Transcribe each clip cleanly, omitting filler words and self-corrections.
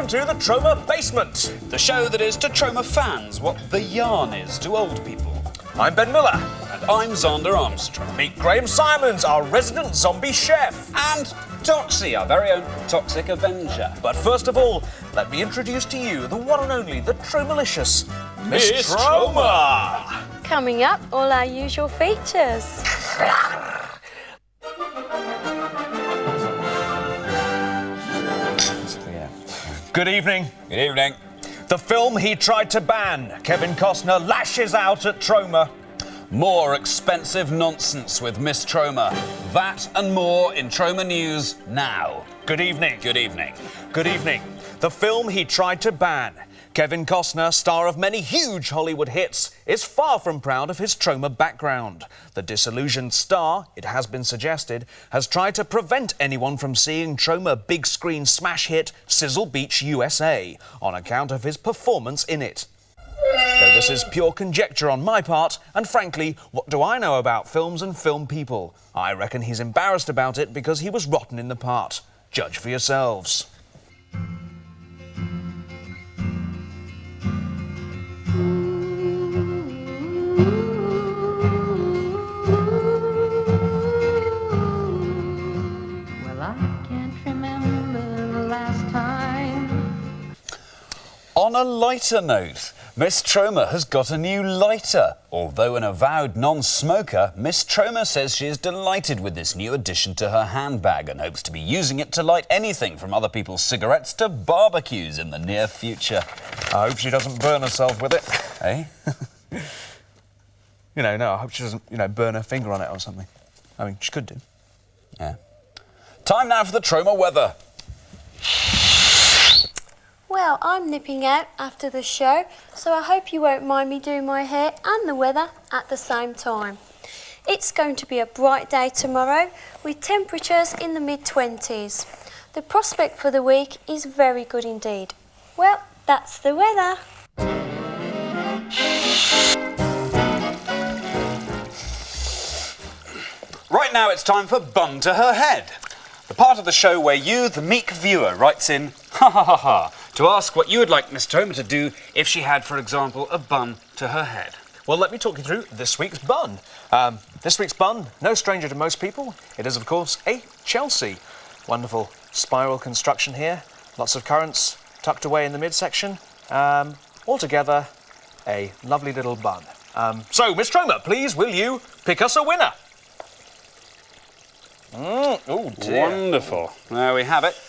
welcome to the Troma Basement. The show that is to Troma fans what the yarn is to old people. I'm Ben Miller. And I'm Xander Armstrong. Meet Graham Simons, our resident zombie chef. And Toxie, our very own Toxic Avenger. But first of all, let me introduce to you the one and only, the Tromalicious, Miss Troma. Coming up, all our usual features. Good evening. Good evening. The film he tried to ban, Kevin Costner lashes out at Troma. More expensive nonsense with Miss Troma. That and more in Troma News now. Good evening. Good evening. Good evening. The film he tried to ban, Kevin Costner, star of many huge Hollywood hits, is far from proud of his Troma background. The disillusioned star, it has been suggested, has tried to prevent anyone from seeing Troma big screen smash hit Sizzle Beach, USA, on account of his performance in it. Though this is pure conjecture on my part, and frankly, what do I know about films and film people? I reckon he's embarrassed about it because he was rotten in the part. Judge for yourselves. On a lighter note, Miss Troma has got a new lighter. Although an avowed non-smoker, Miss Troma says she is delighted with this new addition to her handbag and hopes to be using it to light anything from other people's cigarettes to barbecues in the near future. I hope she doesn't burn herself with it. Eh? No, I hope she doesn't, burn her finger on it or something. I mean, she could do. Yeah. Time now for the Troma weather. Well, I'm nipping out after the show, so I hope you won't mind me doing my hair and the weather at the same time. It's going to be a bright day tomorrow with temperatures in the mid-20s. The prospect for the week is very good indeed. Well, that's the weather. Right now it's time for Bun to Her Head. The part of the show where you, the meek viewer, writes in ha ha ha ha to ask what you would like Miss Troma to do if she had, for example, a bun to her head. Well, let me talk you through this week's bun. This week's bun, no stranger to most people. It is, of course, a Chelsea. Wonderful spiral construction here. Lots of currants tucked away in the midsection. Altogether, a lovely little bun. So, Miss Troma, please, will you pick us a winner? Oh, dear. Wonderful. There we have it.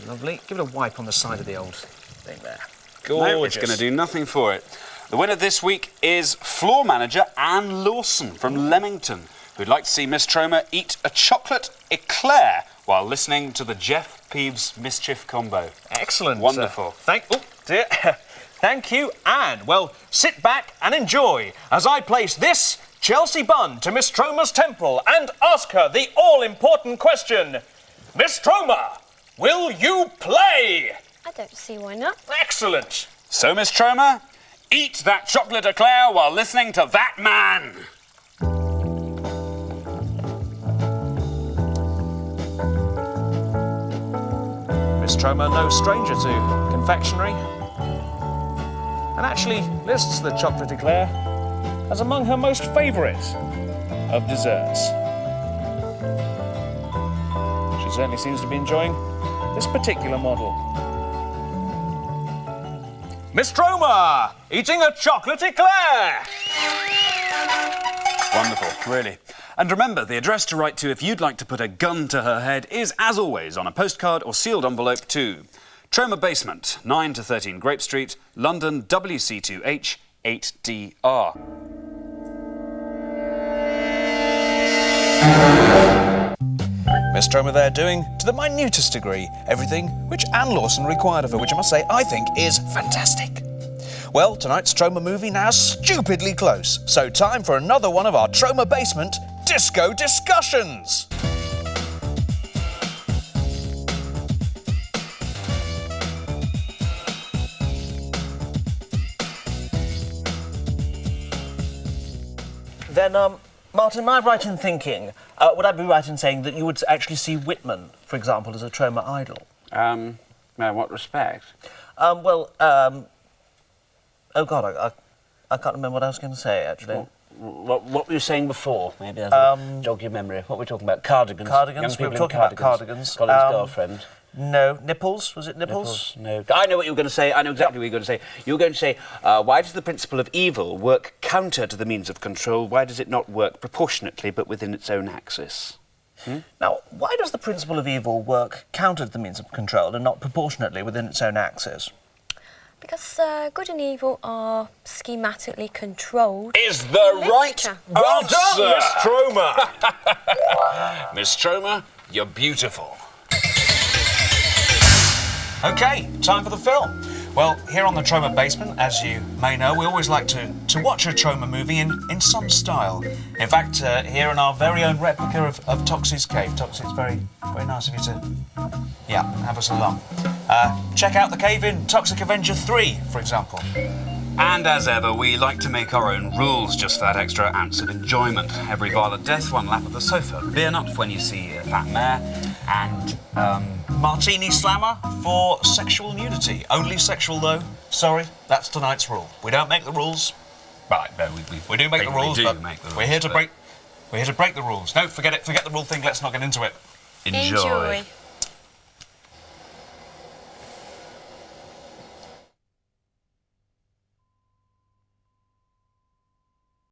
Lovely. Give it a wipe on the side of the old thing there. Gorgeous. No, it's going to do nothing for it. The winner this week is floor manager Anne Lawson from Leamington, who'd like to see Miss Troma eat a chocolate eclair while listening to the Jeff Peeves Mischief combo. Excellent. Wonderful. Thank you, Anne. Well, sit back and enjoy as I place this Chelsea bun to Miss Troma's temple and ask her the all-important question. Miss Troma, will you play? I don't see why not. Excellent. So, Miss Troma, eat that chocolate eclair while listening to that man. Miss Troma, no stranger to confectionery, and actually lists the chocolate eclair as among her most favourite of desserts. She certainly seems to be enjoying this particular model. Miss Troma, eating a chocolate eclair! Wonderful, really. And remember, the address to write to if you'd like to put a gun to her head is, as always, on a postcard or sealed envelope to Troma Basement, 9 to 13 Grape Street, London, WC2H 8DR. Miss Troma there doing, to the minutest degree, everything which Anne Lawson required of her, which I must say I think is fantastic. Well, tonight's Troma movie now stupidly close, so time for another one of our Troma Basement Disco Discussions. Then, Martin, am I right in thinking, would I be right in saying that you would actually see Whitman, for example, as a Troma idol? In what respect? Oh God, I can't remember what I was going to say, actually. What were you saying before? Maybe that'll jog your memory. What were we talking about? Cardigans. Cardigans? We were talking about cardigans. Colin's girlfriend. No. Nipples? Was it nipples? No. I know what you were going to say. I know exactly what you were going to say. You were going to say, why does the principle of evil work counter to the means of control? Why does it not work proportionately but within its own axis? Now, why does the principle of evil work counter to the means of control and not proportionately within its own axis? Because good and evil are schematically controlled. Is the right Nature. Well done, Miss answer. Troma. Miss Troma, you're beautiful. OK, time for the film. Well, here on the Troma Basement, as you may know, we always like to watch a Troma movie in some style. In fact, here in our very own replica of Toxie's cave. Toxie, it's very, very nice of you to, have us along. Check out the cave in Toxic Avenger 3, for example. And as ever, we like to make our own rules just for that extra ounce of enjoyment. Every violent death, one lap of the sofa. Beer nut when you see a fat mare. And, Martini Slammer for sexual nudity. Only sexual, though. Sorry, that's tonight's rule. We don't make the rules. right, no, We do make the rules, but make the rules, we're here to break the rules. No, forget it. Forget the rule thing. Let's not get into it. Enjoy.